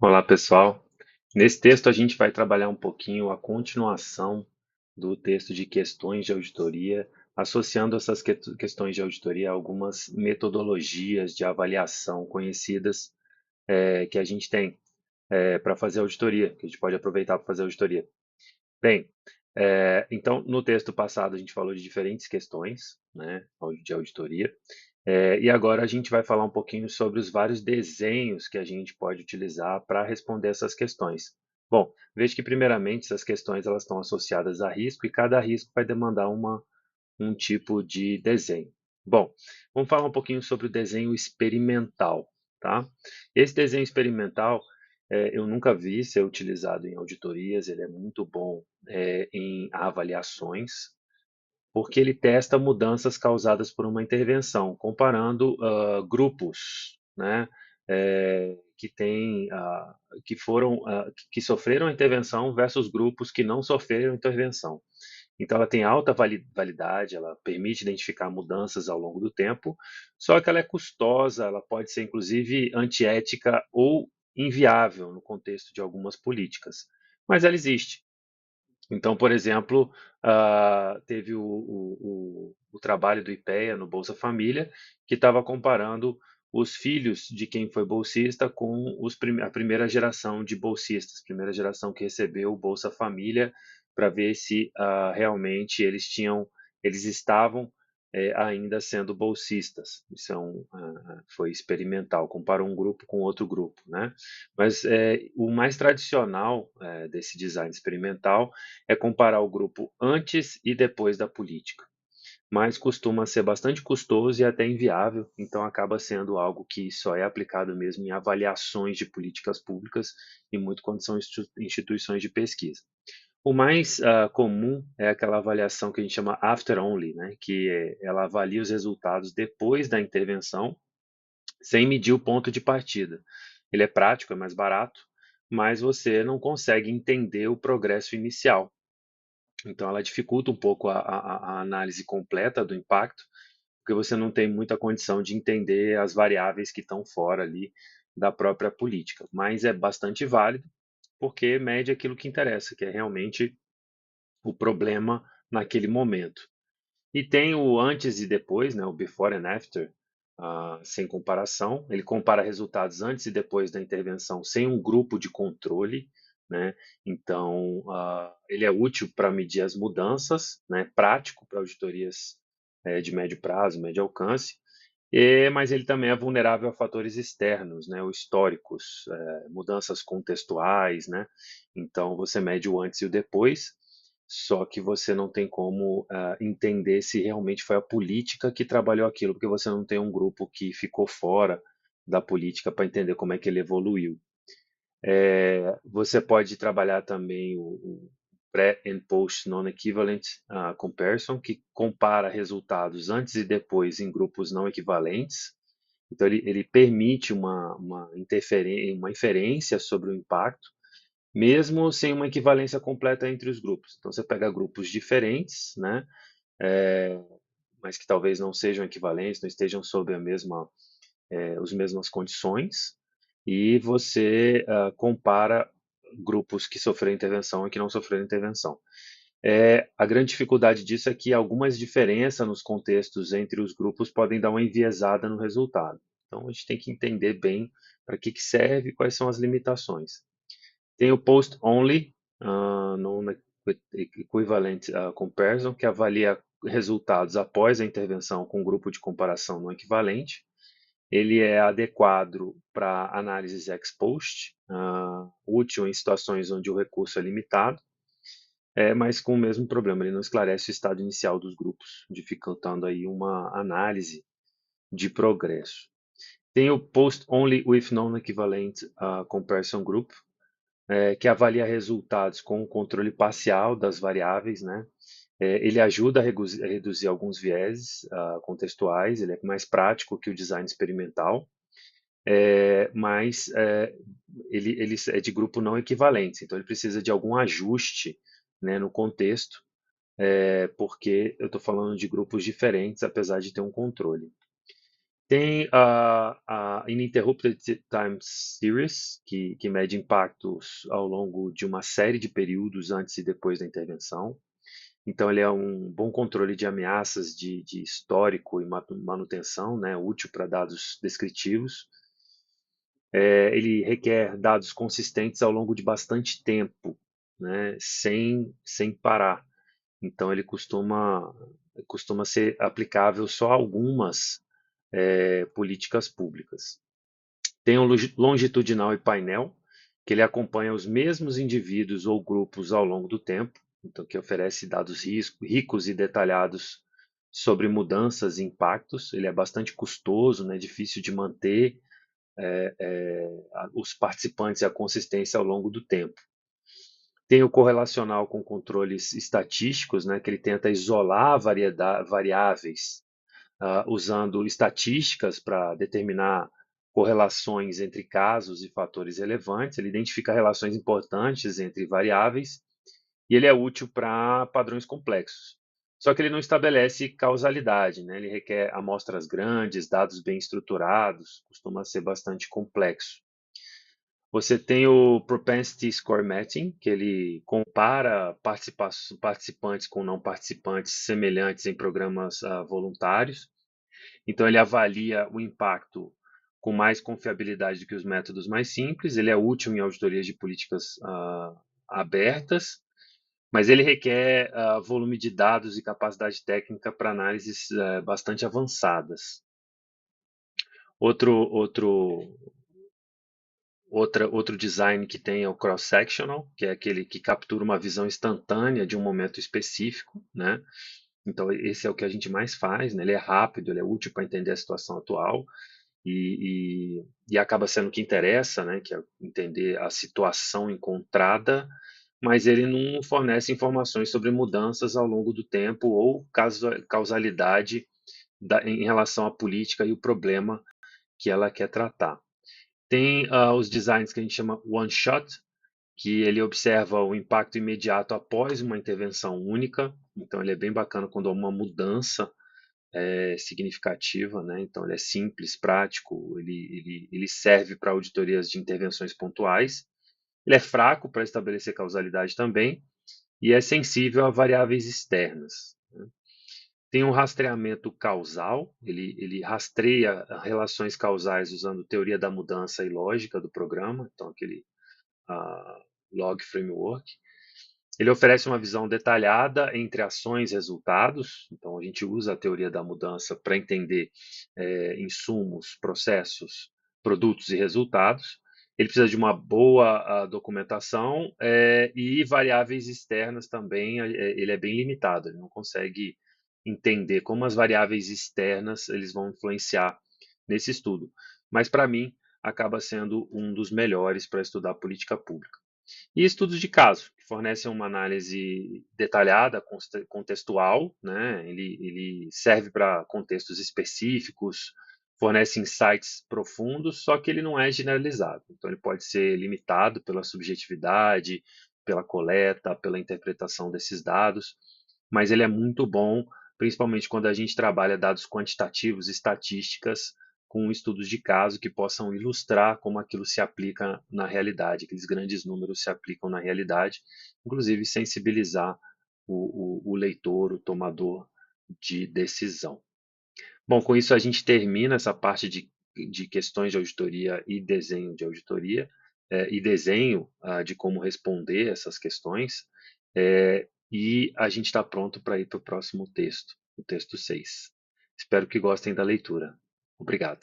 Olá, pessoal. Nesse texto, a gente vai trabalhar um pouquinho a continuação do texto de questões de auditoria, associando essas questões de auditoria a algumas metodologias de avaliação conhecidas que a gente tem para fazer auditoria, que a gente pode aproveitar para fazer auditoria. Bem, então, no texto passado, a gente falou de diferentes questões, né, de auditoria. E agora a gente vai falar um pouquinho sobre os vários desenhos que a gente pode utilizar para responder essas questões. Bom, veja que primeiramente essas questões elas estão associadas a risco e cada risco vai demandar um tipo de desenho. Bom, vamos falar um pouquinho sobre o desenho experimental, tá? Esse desenho experimental eu nunca vi ser utilizado em auditorias, ele é muito bom em avaliações, porque ele testa mudanças causadas por uma intervenção, comparando grupos, né, que têm, que sofreram a intervenção versus grupos que não sofreram intervenção. Então, ela tem alta validade, ela permite identificar mudanças ao longo do tempo, só que ela é custosa, ela pode ser inclusive antiética ou inviável no contexto de algumas políticas, mas ela existe. Então, por exemplo, teve o trabalho do IPEA no Bolsa Família, que estava comparando os filhos de quem foi bolsista com a primeira geração de bolsistas, primeira geração que recebeu o Bolsa Família, para ver se realmente eles estavam ainda sendo bolsistas. Isso foi experimental, comparou um grupo com outro grupo, né? Mas o mais tradicional desse design experimental é comparar o grupo antes e depois da política, mas costuma ser bastante custoso e até inviável, então acaba sendo algo que só é aplicado mesmo em avaliações de políticas públicas e muito quando são instituições de pesquisa. O mais comum é aquela avaliação que a gente chama after only, né? Ela avalia os resultados depois da intervenção, sem medir o ponto de partida. Ele é prático, é mais barato, mas você não consegue entender o progresso inicial. Então, ela dificulta um pouco a análise completa do impacto, porque você não tem muita condição de entender as variáveis que estão fora ali da própria política. Mas é bastante válido, porque mede aquilo que interessa, que é realmente o problema naquele momento. E tem o antes e depois, né, o before and after, sem comparação. Ele compara resultados antes e depois da intervenção sem um grupo de controle, né? Então, ele é útil para medir as mudanças, né? Prático para auditorias de médio prazo, médio alcance. Mas ele também é vulnerável a fatores externos, né, ou históricos, mudanças contextuais, né? Então você mede o antes e o depois, só que você não tem como entender se realmente foi a política que trabalhou aquilo, porque você não tem um grupo que ficou fora da política para entender como é que ele evoluiu. Você pode trabalhar também o pré and post non-equivalent comparison, que compara resultados antes e depois em grupos não equivalentes. Então, ele permite uma inferência sobre o impacto, mesmo sem uma equivalência completa entre os grupos. Então, você pega grupos diferentes, né, é, mas que talvez não sejam equivalentes, não estejam sob as mesmas condições, e você compara grupos que sofreram intervenção e que não sofreram intervenção. A grande dificuldade disso é que algumas diferenças nos contextos entre os grupos podem dar uma enviesada no resultado. Então, a gente tem que entender bem para que serve e quais são as limitações. Tem o Post-Only Non-Equivalent Comparison, que avalia resultados após a intervenção com um grupo de comparação não equivalente. Ele é adequado para análises ex post, útil em situações onde o recurso é limitado, mas com o mesmo problema, ele não esclarece o estado inicial dos grupos, dificultando aí uma análise de progresso. Tem o Post Only with Non-Equivalent Comparison Group, que avalia resultados com o controle parcial das variáveis, né? Ele ajuda a reduzir alguns vieses contextuais, ele é mais prático que o design experimental, mas ele é de grupo não equivalente, então ele precisa de algum ajuste, né, no contexto, porque eu estou falando de grupos diferentes, apesar de ter um controle. Tem a Uninterrupted Time Series, que mede impactos ao longo de uma série de períodos antes e depois da intervenção. Então, ele é um bom controle de ameaças de histórico e manutenção, né, útil para dados descritivos. Ele requer dados consistentes ao longo de bastante tempo, né, sem parar. Então, ele costuma ser aplicável só a algumas políticas públicas. Tem o longitudinal e painel, que ele acompanha os mesmos indivíduos ou grupos ao longo do tempo, então que oferece dados ricos e detalhados sobre mudanças e impactos. Ele é bastante custoso, né, difícil de manter os participantes e a consistência ao longo do tempo. Tem o correlacional com controles estatísticos, né, que ele tenta isolar variáveis usando estatísticas para determinar correlações entre casos e fatores relevantes. Ele identifica relações importantes entre variáveis e ele é útil para padrões complexos. Só que ele não estabelece causalidade, né? Ele requer amostras grandes, dados bem estruturados, costuma ser bastante complexo. Você tem o Propensity Score Matching, que ele compara participantes com não participantes semelhantes em programas voluntários. Então, ele avalia o impacto com mais confiabilidade do que os métodos mais simples. Ele é útil em auditorias de políticas abertas, mas ele requer volume de dados e capacidade técnica para análises bastante avançadas. Outro, outro, outro design que tem é o cross-sectional, que é aquele que captura uma visão instantânea de um momento específico, né? Então, esse é o que a gente mais faz, né? Ele é rápido, ele é útil para entender a situação atual e acaba sendo o que interessa, né? Que é entender a situação encontrada, mas ele não fornece informações sobre mudanças ao longo do tempo ou causalidade em relação à política e o problema que ela quer tratar. Tem os designs que a gente chama one shot, que ele observa o impacto imediato após uma intervenção única. Então, ele é bem bacana quando há uma mudança significativa, né? Então, ele é simples, prático, ele serve para auditorias de intervenções pontuais. Ele é fraco para estabelecer causalidade também e é sensível a variáveis externas. Tem um rastreamento causal, ele rastreia relações causais usando teoria da mudança e lógica do programa, então aquele uh, log framework. Ele oferece uma visão detalhada entre ações e resultados, então a gente usa a teoria da mudança para entender insumos, processos, produtos e resultados. Ele precisa de uma boa documentação e variáveis externas também. Ele é bem limitado, ele não consegue entender como as variáveis externas eles vão influenciar nesse estudo. Mas para mim acaba sendo um dos melhores para estudar política pública. E estudos de caso, que fornecem uma análise detalhada, contextual, né? Ele serve para contextos específicos, fornece insights profundos, só que ele não é generalizado. Então, ele pode ser limitado pela subjetividade, pela coleta, pela interpretação desses dados, mas ele é muito bom, principalmente quando a gente trabalha dados quantitativos, estatísticas, com estudos de caso que possam ilustrar como aquilo se aplica na realidade, aqueles grandes números se aplicam na realidade, inclusive sensibilizar o leitor, o tomador de decisão. Bom, com isso a gente termina essa parte de questões de auditoria e desenho de auditoria, e desenho de como responder essas questões, e a gente está pronto para ir para o próximo texto, o texto 6. Espero que gostem da leitura. Obrigado.